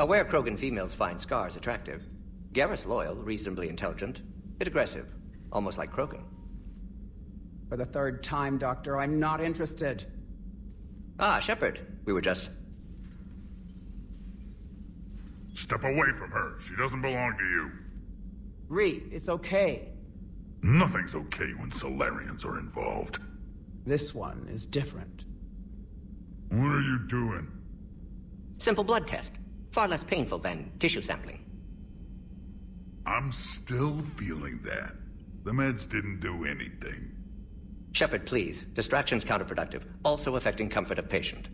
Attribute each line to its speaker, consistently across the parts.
Speaker 1: Aware Krogan females find scars attractive. Garrus loyal, reasonably intelligent, bit aggressive, almost like Krogan.
Speaker 2: For the third time, Doctor, I'm not interested.
Speaker 1: Ah, Shepard. We were just...
Speaker 3: Step away from her. She doesn't belong to you.
Speaker 2: Reed, it's okay.
Speaker 3: Nothing's okay when Solarians are involved.
Speaker 2: This one is different.
Speaker 3: What are you doing?
Speaker 1: Simple blood test. Far less painful than tissue sampling.
Speaker 3: I'm still feeling that. The meds didn't do anything.
Speaker 1: Shepard, please. Distraction's counterproductive, also affecting comfort of patient.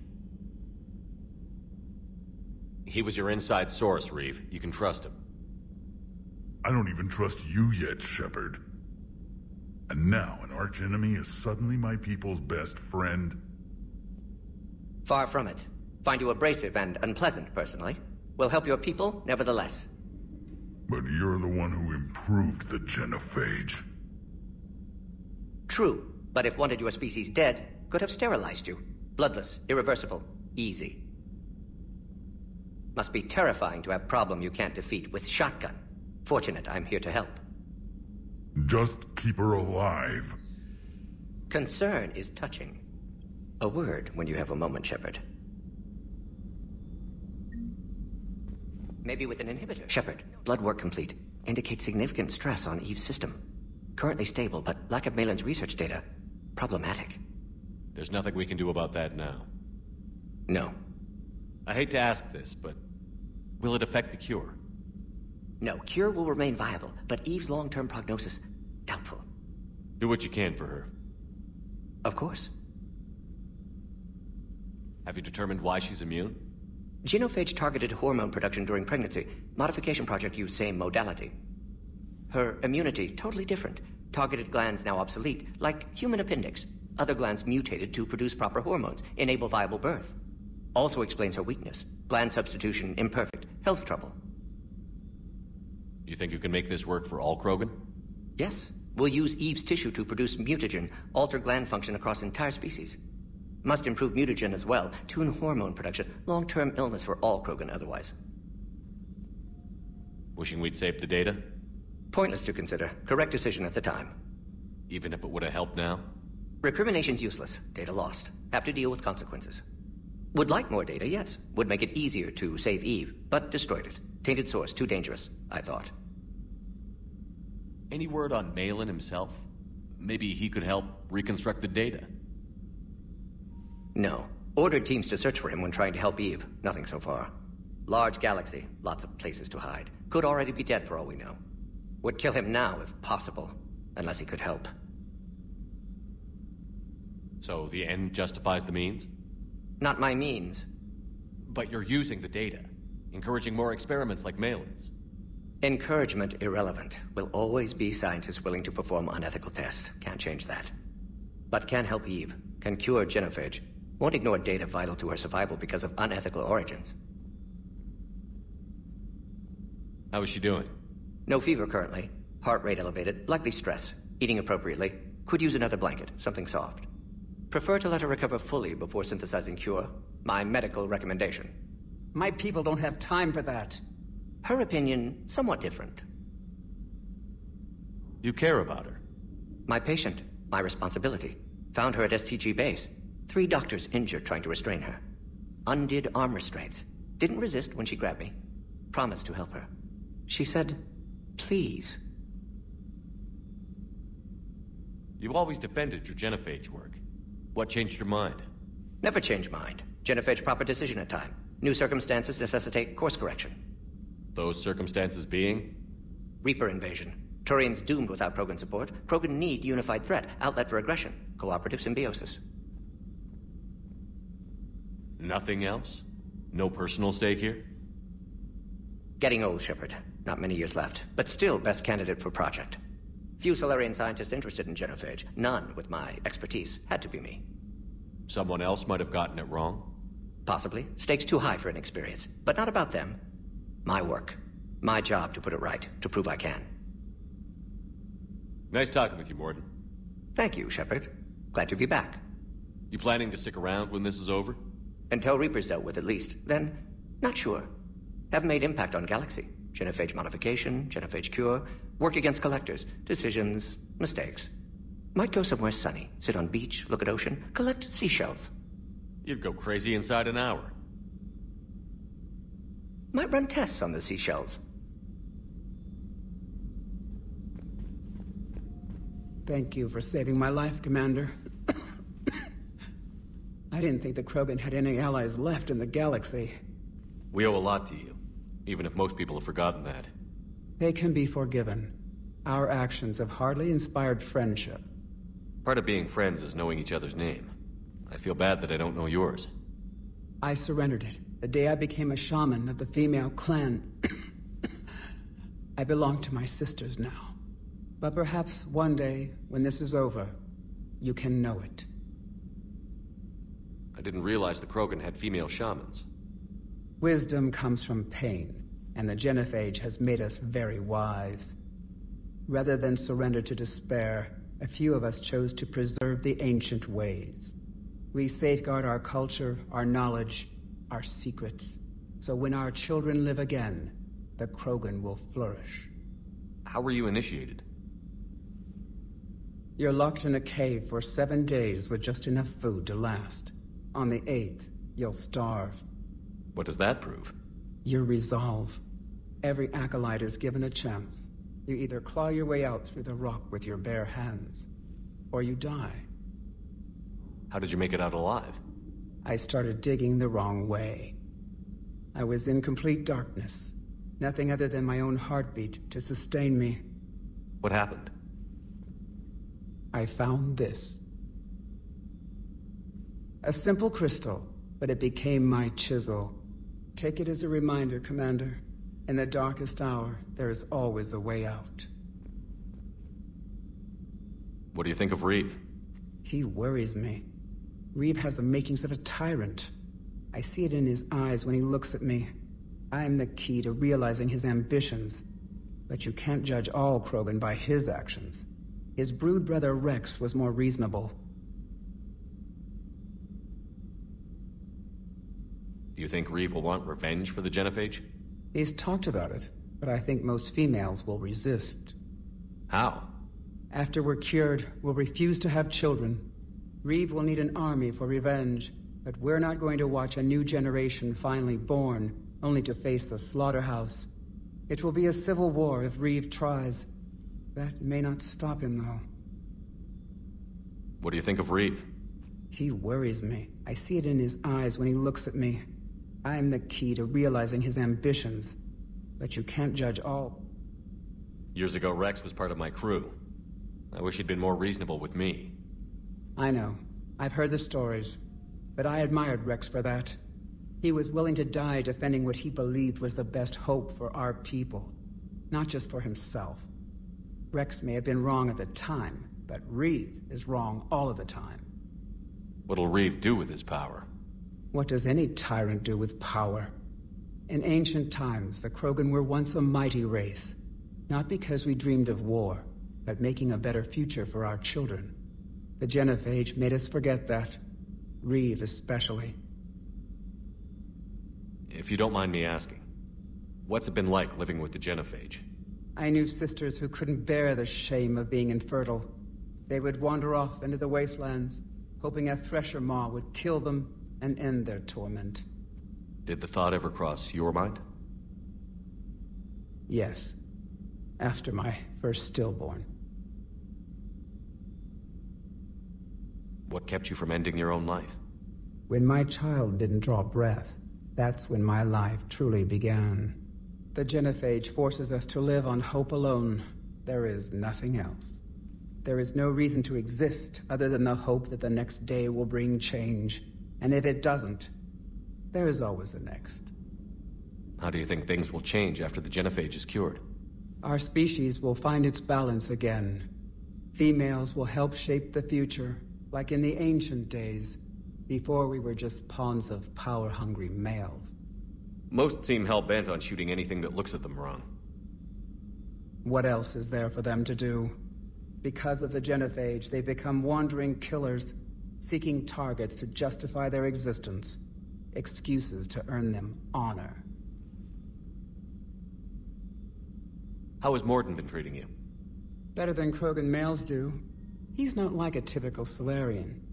Speaker 4: He was your inside source, Reeve. You can trust him.
Speaker 3: I don't even trust you yet, Shepard. And now an archenemy is suddenly my people's best friend?
Speaker 1: Far from it. Find you abrasive and unpleasant, personally. Will help your people, nevertheless.
Speaker 3: But you're the one who improved the genophage.
Speaker 1: True, but if wanted your species dead, could have sterilized you. Bloodless, irreversible, easy. Must be terrifying to have problem you can't defeat with shotgun. Fortunate I'm here to help.
Speaker 3: Just keep her alive.
Speaker 1: Concern is touching. A word when you have a moment, Shepard. Maybe with an inhibitor. Shepard, blood work complete. Indicates significant stress on Eve's system. Currently stable, but lack of Malin's research data. Problematic.
Speaker 4: There's nothing we can do about that now.
Speaker 1: No.
Speaker 4: I hate to ask this, but will it affect the cure?
Speaker 1: No, cure will remain viable, but Eve's long-term prognosis, doubtful.
Speaker 4: Do what you can for her.
Speaker 1: Of course.
Speaker 4: Have you determined why she's immune?
Speaker 1: Genophage targeted hormone production during pregnancy. Modification project used same modality. Her immunity, totally different. Targeted glands now obsolete, like human appendix. Other glands mutated to produce proper hormones, enable viable birth. Also explains her weakness. Gland substitution imperfect. Health trouble.
Speaker 4: You think you can make this work for all Krogan?
Speaker 1: Yes. We'll use Eve's tissue to produce mutagen, alter gland function across entire species. Must improve mutagen as well, tune hormone production. Long-term illness for all Krogan otherwise.
Speaker 4: Wishing we'd saved the data?
Speaker 1: Pointless to consider. Correct decision at the time.
Speaker 4: Even if it would have helped now?
Speaker 1: Recrimination's useless. Data lost. Have to deal with consequences. Would like more data, yes. Would make it easier to save Eve, but destroyed it. Tainted source, too dangerous, I thought.
Speaker 4: Any word on Malin himself? Maybe he could help reconstruct the data.
Speaker 1: No. Ordered teams to search for him when trying to help Eve. Nothing so far. Large galaxy, lots of places to hide. Could already be dead for all we know. Would kill him now if possible, unless he could help.
Speaker 4: So the end justifies the means?
Speaker 1: Not my means.
Speaker 4: But you're using the data, encouraging more experiments like Malin's.
Speaker 1: Encouragement irrelevant. Will always be scientists willing to perform unethical tests. Can't change that. But can help Eve. Can cure genophage. Won't ignore data vital to her survival because of unethical origins.
Speaker 4: How is she doing?
Speaker 1: No fever currently. Heart rate elevated. Likely stress. Eating appropriately. Could use another blanket. Something soft. Prefer to let her recover fully before synthesizing cure. My medical recommendation.
Speaker 2: My people don't have time for that.
Speaker 1: Her opinion, somewhat different.
Speaker 4: You care about her?
Speaker 1: My patient. My responsibility. Found her at STG base. 3 doctors injured trying to restrain her. Undid arm restraints. Didn't resist when she grabbed me. Promised to help her. She said, please.
Speaker 4: You've always defended your genophage work. What changed your mind?
Speaker 1: Never change mind. Genophage proper decision at time. New circumstances necessitate course correction.
Speaker 4: Those circumstances being?
Speaker 1: Reaper invasion. Turians doomed without Krogan support. Krogan need unified threat. Outlet for aggression. Cooperative symbiosis.
Speaker 4: Nothing else? No personal stake here?
Speaker 1: Getting old, Shepard. Not many years left. But still best candidate for project. Few Solarian scientists interested in genophage. None with my expertise. Had to be me.
Speaker 4: Someone else might have gotten it wrong?
Speaker 1: Possibly. Stakes too high for inexperience. But not about them. My work. My job to put it right. To prove I can.
Speaker 4: Nice talking with you, Morden.
Speaker 1: Thank you, Shepard. Glad to be back.
Speaker 4: You planning to stick around when this is over?
Speaker 1: Until Reaper's dealt with, at least. Then, not sure. have made impact on Galaxy. Genophage modification, genophage cure, work against collectors, decisions, mistakes. Might go somewhere sunny, sit on beach, look at ocean, collect seashells.
Speaker 4: You'd go crazy inside an hour.
Speaker 1: Might run tests on the seashells.
Speaker 2: Thank you for saving my life, Commander. I didn't think the Krogan had any allies left in the galaxy.
Speaker 4: We owe a lot to you, even if most people have forgotten that.
Speaker 2: They can be forgiven. Our actions have hardly inspired friendship.
Speaker 4: Part of being friends is knowing each other's name. I feel bad that I don't know yours.
Speaker 2: I surrendered it the day I became a shaman of the female clan. I belong to my sisters now. But perhaps one day, when this is over, you can know it.
Speaker 4: I didn't realize the Krogan had female shamans.
Speaker 2: Wisdom comes from pain, and the genophage has made us very wise. Rather than surrender to despair, a few of us chose to preserve the ancient ways. We safeguard our culture, our knowledge, our secrets, so when our children live again, the Krogan will flourish.
Speaker 4: How were you initiated?
Speaker 2: You're locked in a cave for 7 days with just enough food to last. On the 8th, you'll starve.
Speaker 4: What does that prove?
Speaker 2: Your resolve. Every acolyte is given a chance. You either claw your way out through the rock with your bare hands, or you die.
Speaker 4: How did you make it out alive?
Speaker 2: I started digging the wrong way. I was in complete darkness. Nothing other than my own heartbeat to sustain me.
Speaker 4: What happened?
Speaker 2: I found this. A simple crystal, but it became my chisel. Take it as a reminder, Commander. In the darkest hour, there is always a way out.
Speaker 4: What do you think of Reeve?
Speaker 2: He worries me. Reeve has the makings of a tyrant. I see it in his eyes when he looks at me. I am the key to realizing his ambitions. But you can't judge all Krogan by his actions. His brood brother Rex was more reasonable.
Speaker 4: Do you think Reeve will want revenge for the genophage?
Speaker 2: He's talked about it, but I think most females will resist.
Speaker 4: How?
Speaker 2: After we're cured, we'll refuse to have children. Reeve will need an army for revenge, but we're not going to watch a new generation finally born, only to face the slaughterhouse. It will be a civil war if Reeve tries. That may not stop him, though.
Speaker 4: What do you think of Reeve?
Speaker 2: He worries me. I see it in his eyes when he looks at me. I am the key to realizing his ambitions. But you can't judge all.
Speaker 4: Years ago, Rex was part of my crew. I wish he'd been more reasonable with me.
Speaker 2: I know. I've heard the stories. But I admired Rex for that. He was willing to die defending what he believed was the best hope for our people. Not just for himself. Rex may have been wrong at the time, but Reeve is wrong all of the time.
Speaker 4: What'll Reeve do with his power?
Speaker 2: What does any tyrant do with power? In ancient times, the Krogan were once a mighty race. Not because we dreamed of war, but making a better future for our children. The genophage made us forget that. Reeve especially.
Speaker 4: If you don't mind me asking, what's it been like living with the genophage?
Speaker 2: I knew sisters who couldn't bear the shame of being infertile. They would wander off into the wastelands, hoping a thresher maw would kill them and end their torment.
Speaker 4: Did the thought ever cross your mind?
Speaker 2: Yes. After my first stillborn.
Speaker 4: What kept you from ending your own life?
Speaker 2: When my child didn't draw breath, that's when my life truly began. The genophage forces us to live on hope alone. There is nothing else. There is no reason to exist other than the hope that the next day will bring change. And if it doesn't, there is always the next.
Speaker 4: How do you think things will change after the genophage is cured?
Speaker 2: Our species will find its balance again. Females will help shape the future, like in the ancient days, before we were just pawns of power-hungry males.
Speaker 4: Most seem hell-bent on shooting anything that looks at them wrong.
Speaker 2: What else is there for them to do? Because of the genophage, they become wandering killers, seeking targets to justify their existence, excuses to earn them honor.
Speaker 4: How has Morden been treating you?
Speaker 2: Better than Krogan males do. He's not like a typical Solarian.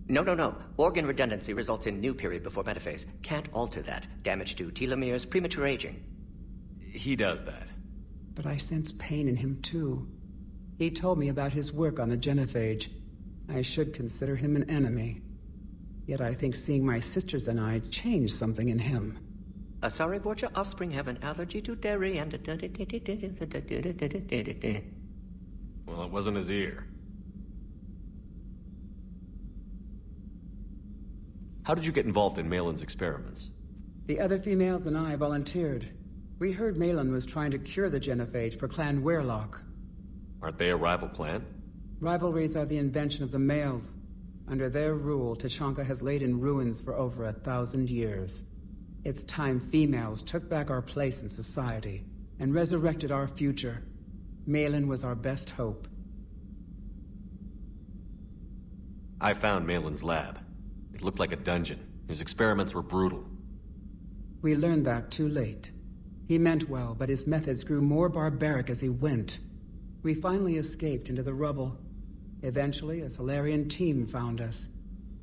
Speaker 1: No. Organ redundancy results in new period before metaphase. Can't alter that. Damage to telomeres, premature aging.
Speaker 4: He does that.
Speaker 2: But I sense pain in him too. He told me about his work on the genophage. I should consider him an enemy. Yet I think seeing my sisters and I changed something in him.
Speaker 1: Sorry, Borgia, offspring have an allergy to dairy and...
Speaker 4: Well, it wasn't his ear. How did you get involved in Malin's experiments?
Speaker 2: The other females and I volunteered. We heard Malin was trying to cure the genophage for Clan Weirlock.
Speaker 4: Aren't they a rival clan?
Speaker 2: Rivalries are the invention of the males. Under their rule, Tuchanka has laid in ruins for over 1,000 years. It's time females took back our place in society and resurrected our future. Malin was our best hope.
Speaker 4: I found Malin's lab. It looked like a dungeon. His experiments were brutal.
Speaker 2: We learned that too late. He meant well, but his methods grew more barbaric as he went. We finally escaped into the rubble. Eventually, a Solarian team found us.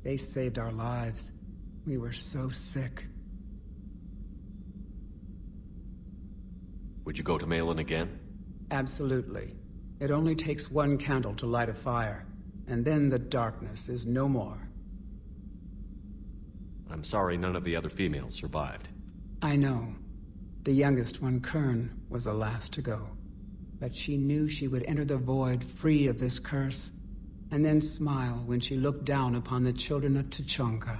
Speaker 2: They saved our lives. We were so sick.
Speaker 4: Would you go to Malin again?
Speaker 2: Absolutely. It only takes one candle to light a fire, and then the darkness is no more.
Speaker 4: I'm sorry none of the other females survived.
Speaker 2: I know. The youngest one, Kern, was the last to go. But she knew she would enter the void free of this curse, and then smile when she looked down upon the children of Tuchanka.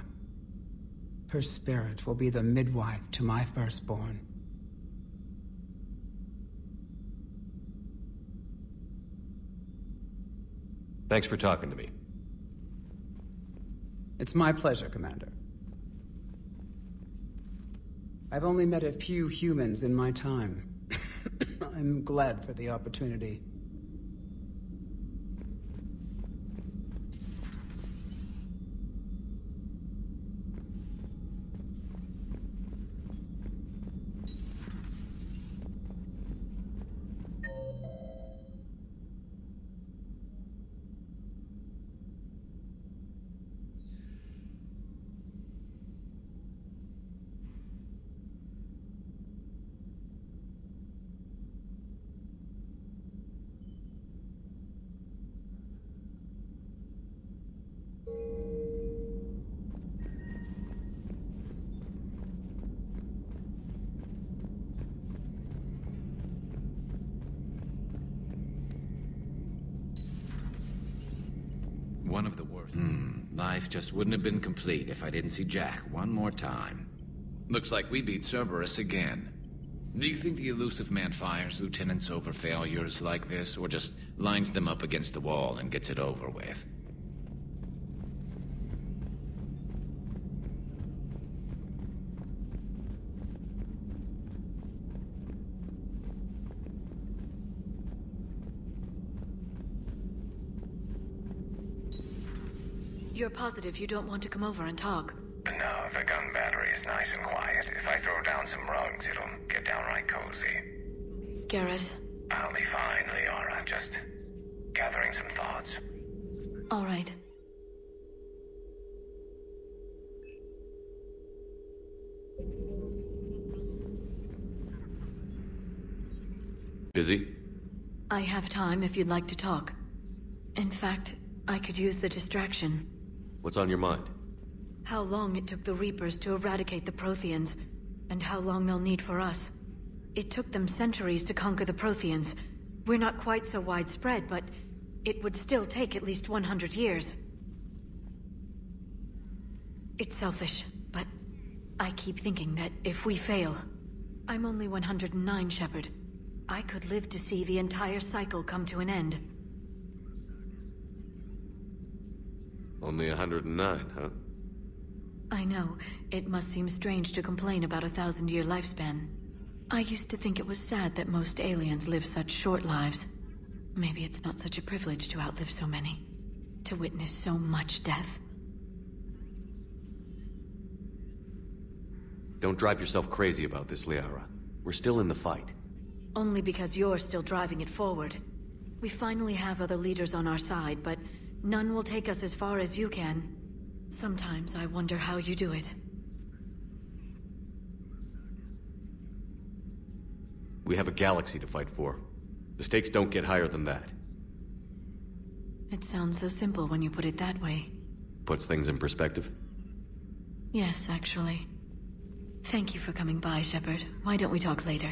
Speaker 2: Her spirit will be the midwife to my firstborn.
Speaker 4: Thanks for talking to me.
Speaker 2: It's my pleasure, Commander. I've only met a few humans in my time. I'm glad for the opportunity.
Speaker 5: One of the worst. Life just wouldn't have been complete if I didn't see Jack one more time. Looks like we beat Cerberus again. Do you think the elusive man fires lieutenants over failures like this, or just lines them up against the wall and gets it over with?
Speaker 6: You're positive you don't want to come over and talk?
Speaker 7: No, the gun battery is nice and quiet. If I throw down some rugs, it'll get downright cozy.
Speaker 6: Garrus?
Speaker 7: I'll be fine, Liara. Just gathering some thoughts.
Speaker 6: All right.
Speaker 4: Busy?
Speaker 6: I have time if you'd like to talk. In fact, I could use the distraction.
Speaker 4: What's on your mind?
Speaker 6: How long it took the Reapers to eradicate the Protheans, and how long they'll need for us. It took them centuries to conquer the Protheans. We're not quite so widespread, but it would still take at least 100 years. It's selfish, but I keep thinking that if we fail... I'm only 109, Shepard. I could live to see the entire cycle come to an end.
Speaker 4: Only 109, huh?
Speaker 6: I know. It must seem strange to complain about a 1,000-year lifespan. I used to think it was sad that most aliens live such short lives. Maybe it's not such a privilege to outlive so many. To witness so much death.
Speaker 4: Don't drive yourself crazy about this, Liara. We're still in the fight.
Speaker 6: Only because you're still driving it forward. We finally have other leaders on our side, but none will take us as far as you can. Sometimes I wonder how you do it.
Speaker 4: We have a galaxy to fight for. The stakes don't get higher than that.
Speaker 6: It sounds so simple when you put it that way.
Speaker 4: Puts things in perspective.
Speaker 6: Yes, actually. Thank you for coming by, Shepard. Why don't we talk later?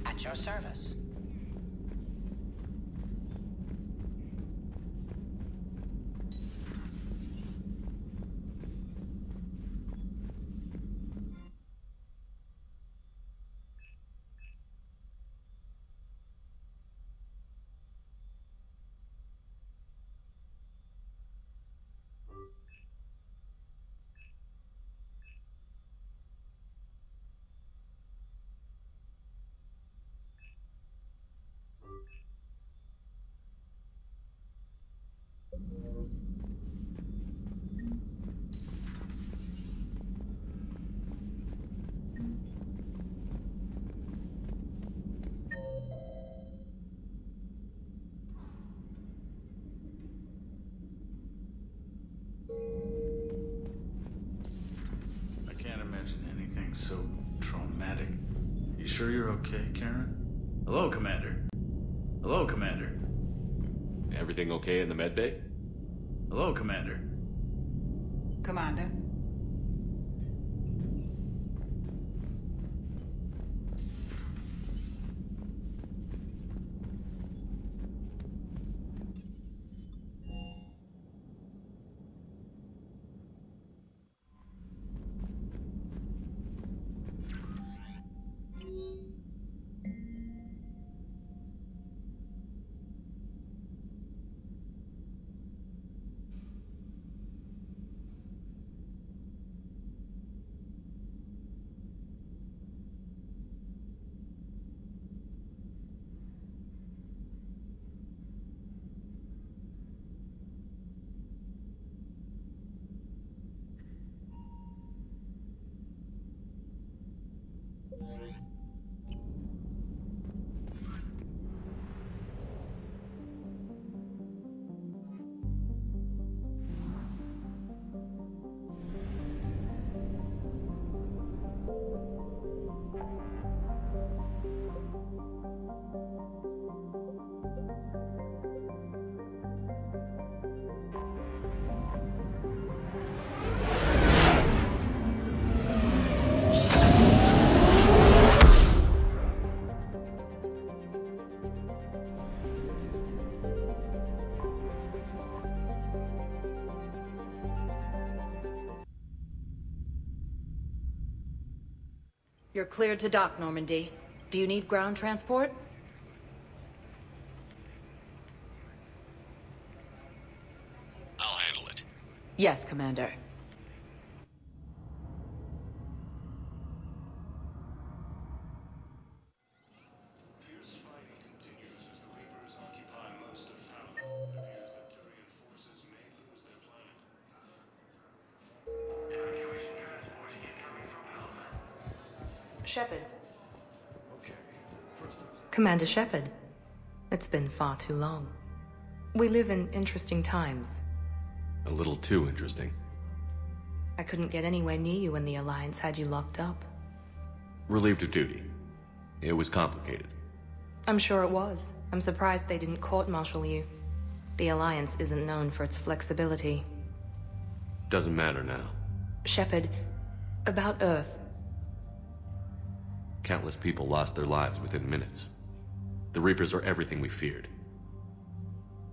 Speaker 8: At your service.
Speaker 9: So traumatic. You sure you're okay, Karen? Hello, Commander. Hello, Commander.
Speaker 4: Everything okay in the medbay?
Speaker 9: Hello, Commander.
Speaker 8: Commander.
Speaker 10: You're cleared to dock, Normandy. Do you need ground transport?
Speaker 4: I'll handle it.
Speaker 10: Yes, Commander.
Speaker 11: Shepard. Commander Shepard. It's been far too long. We live in interesting times.
Speaker 4: A little too interesting.
Speaker 11: I couldn't get anywhere near you when the Alliance had you locked up.
Speaker 4: Relieved of duty. It was complicated.
Speaker 11: I'm sure it was. I'm surprised they didn't court-martial you. The Alliance isn't known for its flexibility.
Speaker 4: Doesn't matter now.
Speaker 11: Shepard, about Earth.
Speaker 4: Countless people lost their lives within minutes. The Reapers are everything we feared.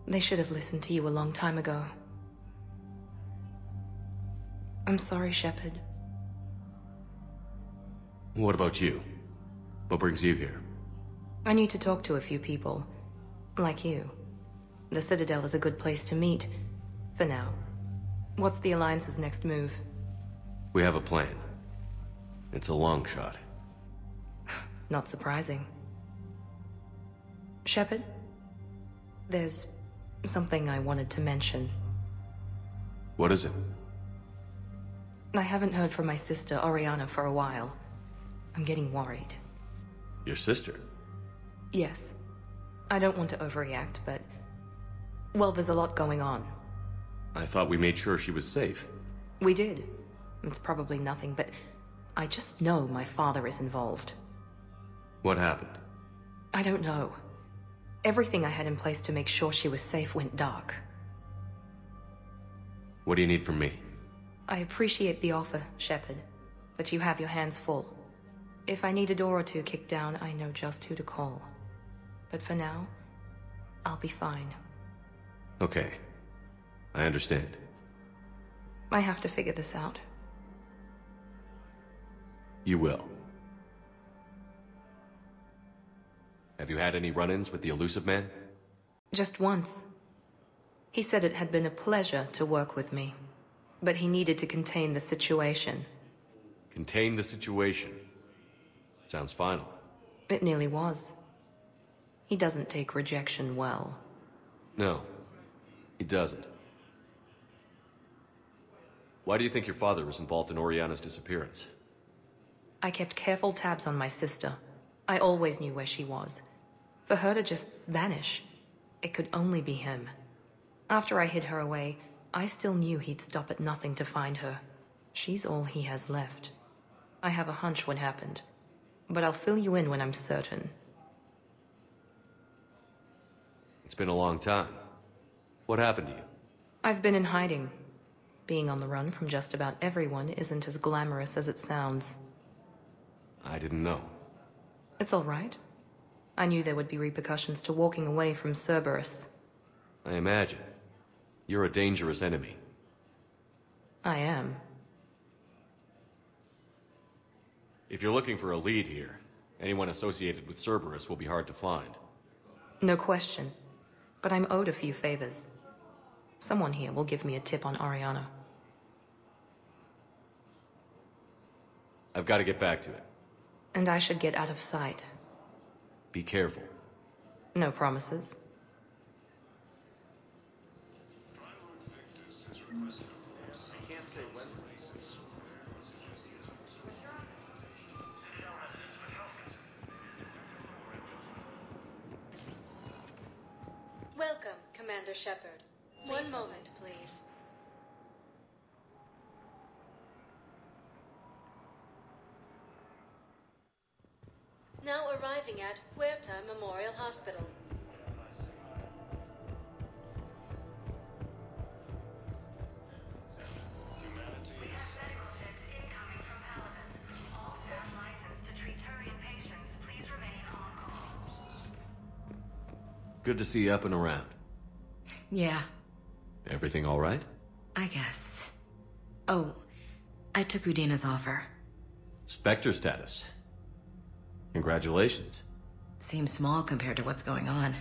Speaker 11: They should have listened to you a long time ago. I'm sorry, Shepard.
Speaker 4: What about you? What brings you here?
Speaker 11: I need to talk to a few people. Like you. The Citadel is a good place to meet. For now. What's the Alliance's next move?
Speaker 4: We have a plan. It's a long shot.
Speaker 11: Not surprising. Shepard? There's something I wanted to mention.
Speaker 4: What is it?
Speaker 11: I haven't heard from my sister, Oriana, for a while. I'm getting worried.
Speaker 4: Your sister?
Speaker 11: Yes. I don't want to overreact, but... well, there's a lot going on.
Speaker 4: I thought we made sure she was safe.
Speaker 11: We did. It's probably nothing, but... I just know my father is involved.
Speaker 4: What happened?
Speaker 11: I don't know. Everything I had in place to make sure she was safe went dark.
Speaker 4: What do you need from me?
Speaker 11: I appreciate the offer, Shepard, but you have your hands full. If I need a door or two kicked down, I know just who to call. But for now, I'll be fine.
Speaker 4: Okay. I understand.
Speaker 11: I have to figure this out.
Speaker 4: You will. Have you had any run-ins with the Elusive Man?
Speaker 11: Just once. He said it had been a pleasure to work with me, but he needed to contain the situation.
Speaker 4: Contain the situation. Sounds final.
Speaker 11: It nearly was. He doesn't take rejection well.
Speaker 4: No, he doesn't. Why do you think your father was involved in Oriana's disappearance?
Speaker 11: I kept careful tabs on my sister. I always knew where she was. For her to just vanish, it could only be him. After I hid her away, I still knew he'd stop at nothing to find her. She's all he has left. I have a hunch what happened, but I'll fill you in when I'm certain.
Speaker 4: It's been a long time. What happened to you?
Speaker 11: I've been in hiding. Being on the run from just about everyone isn't as glamorous as it sounds.
Speaker 4: I didn't know.
Speaker 11: It's all right. I knew there would be repercussions to walking away from Cerberus.
Speaker 4: I imagine. You're a dangerous enemy.
Speaker 11: I am.
Speaker 4: If you're looking for a lead here, anyone associated with Cerberus will be hard to find.
Speaker 11: No question. But I'm owed a few favors. Someone here will give me a tip on Oriana.
Speaker 4: I've got to get back to it.
Speaker 11: And I should get out of sight.
Speaker 4: Be careful.
Speaker 11: No promises.
Speaker 10: Welcome, Commander Shepard. One moment, please. Now arriving at Huerta Memorial Hospital.
Speaker 4: Good to see you up and around.
Speaker 6: Yeah,
Speaker 4: Everything all right?
Speaker 6: I guess. Oh, I took Udina's offer.
Speaker 4: Spectre status. Congratulations.
Speaker 6: Seems small compared to what's going on.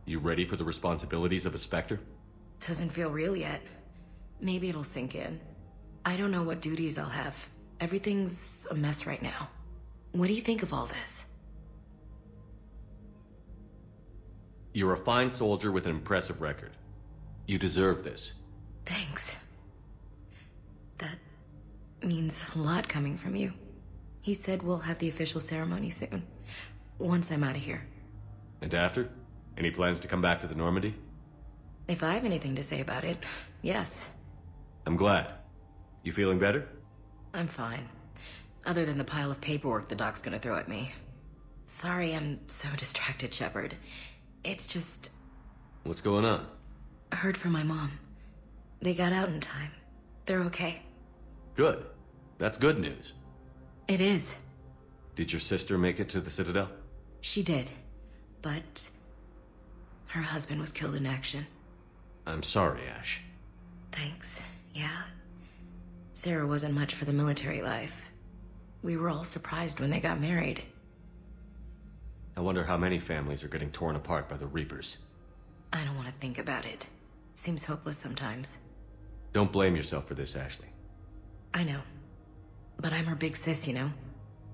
Speaker 4: You ready for the responsibilities of a Spectre?
Speaker 6: Doesn't feel real yet. Maybe it'll sink in. I don't know what duties I'll have. Everything's a mess right now. What do you think of all this?
Speaker 4: You're a fine soldier with an impressive record. You deserve this.
Speaker 6: Thanks. That means a lot coming from you. He said we'll have the official ceremony soon, once I'm out of here.
Speaker 4: And after? Any plans to come back to the Normandy?
Speaker 6: If I have anything to say about it, yes.
Speaker 4: I'm glad. You feeling better?
Speaker 6: I'm fine. Other than the pile of paperwork the doc's gonna throw at me. Sorry I'm so distracted, Shepard. It's just...
Speaker 4: What's going on?
Speaker 6: I heard from my mom. They got out in time. They're okay.
Speaker 4: Good. That's good news.
Speaker 6: It is.
Speaker 4: Did your sister make it to the Citadel?
Speaker 6: She did. But... her husband was killed in action.
Speaker 4: I'm sorry, Ash.
Speaker 6: Thanks. Yeah. Sarah wasn't much for the military life. We were all surprised when they got married.
Speaker 4: I wonder how many families are getting torn apart by the Reapers.
Speaker 6: I don't want to think about it. Seems hopeless sometimes.
Speaker 4: Don't blame yourself for this, Ashley.
Speaker 6: I know. But I'm her big sis, you know?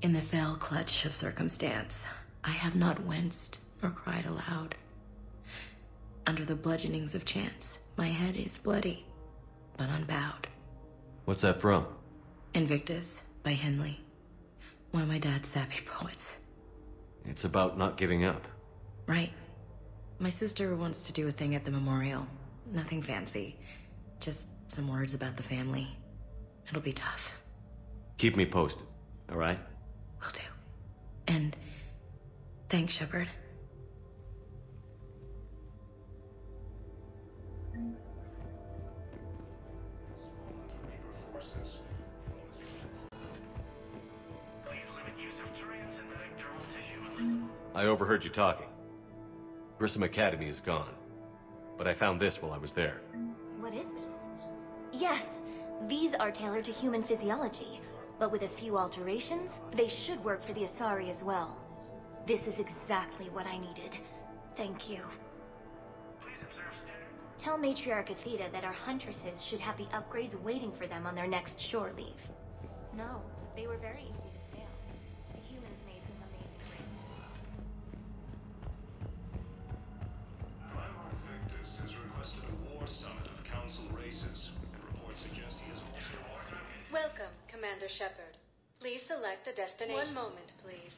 Speaker 6: In the fell clutch of circumstance, I have not winced or cried aloud. Under the bludgeonings of chance, my head is bloody, but unbowed.
Speaker 4: What's that from?
Speaker 6: Invictus by Henley. One of my dad's sappy poets.
Speaker 4: It's about not giving up.
Speaker 6: Right. My sister wants to do a thing at the memorial. Nothing fancy. Just some words about the family. It'll be tough.
Speaker 4: Keep me posted, all right?
Speaker 6: Will do. And thanks, Shepard.
Speaker 4: I overheard you talking. Grissom Academy is gone. But I found this while I was there.
Speaker 12: What is this? Yes, these are tailored to human physiology, but with a few alterations, they should work for the Asari as well. This is exactly what I needed. Thank you. Tell Matriarch Athena that our huntresses should have the upgrades waiting for them on their next shore leave. No, they were very easy to scale. The humans made some amazing things.
Speaker 13: Victus has requested a war summit of council races, and reports suggest he is also walking.
Speaker 10: Welcome, Commander Shepard. Please select a destination. One moment, please.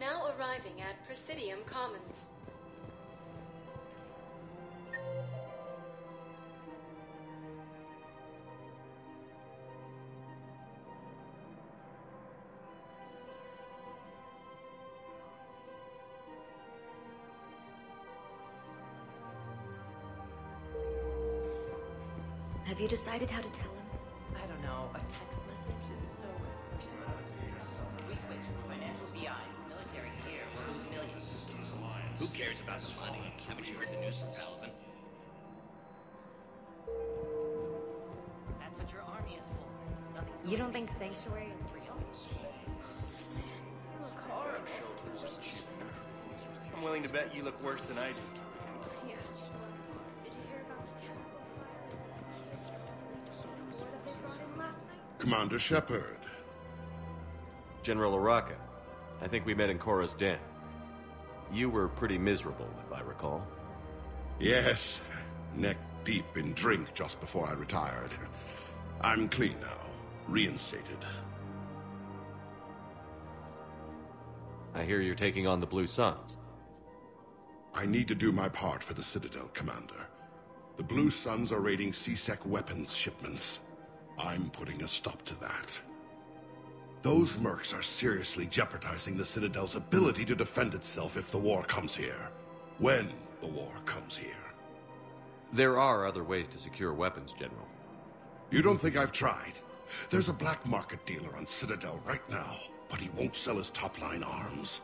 Speaker 10: Now arriving at Presidium Commons.
Speaker 12: Have you decided how to tell him?
Speaker 14: I don't know. A text message is so impersonal. If we switch from financial BIs to military here, we'll lose millions.
Speaker 5: Who cares about the money? Haven't you heard the news from Paladin?
Speaker 14: That's what your army is for. Nothing's
Speaker 12: You don't think Sanctuary is real?
Speaker 15: I'm willing to bet you look worse than I do.
Speaker 12: Yeah. Did you hear about the chemical that they brought in last night?
Speaker 13: Commander Shepard.
Speaker 4: General Araka, I think we met in Korra's den. You were pretty miserable, if I recall.
Speaker 13: Yes, neck deep in drink just before I retired. I'm clean now, reinstated.
Speaker 4: I hear you're taking on the Blue Suns.
Speaker 13: I need to do my part for the Citadel, Commander. The Blue Suns are raiding C-Sec weapons shipments. I'm putting a stop to that. Those mercs are seriously jeopardizing the Citadel's ability to defend itself if the war comes here. When the war comes here.
Speaker 4: There are other ways to secure weapons, General.
Speaker 13: You don't think I've tried? There's a black market dealer on Citadel right now, but he won't sell his top-line arms.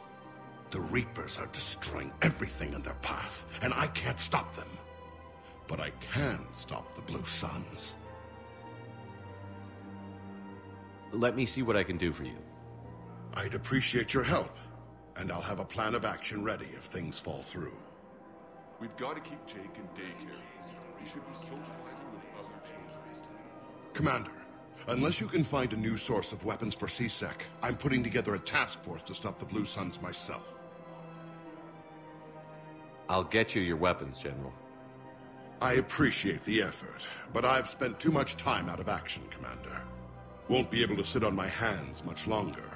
Speaker 13: The Reapers are destroying everything in their path, and I can't stop them. But I can stop the Blue Suns.
Speaker 4: Let me see what I can do for you.
Speaker 13: I'd appreciate your help, and I'll have a plan of action ready if things fall through.
Speaker 3: We've got to keep Jake in daycare. He should be socializing with other children.
Speaker 13: Commander, unless you can find a new source of weapons for C-Sec, I'm putting together a task force to stop the Blue Suns myself.
Speaker 4: I'll get you your weapons, General.
Speaker 13: I appreciate the effort, but I've spent too much time out of action, Commander. Won't be able to sit on my hands much longer.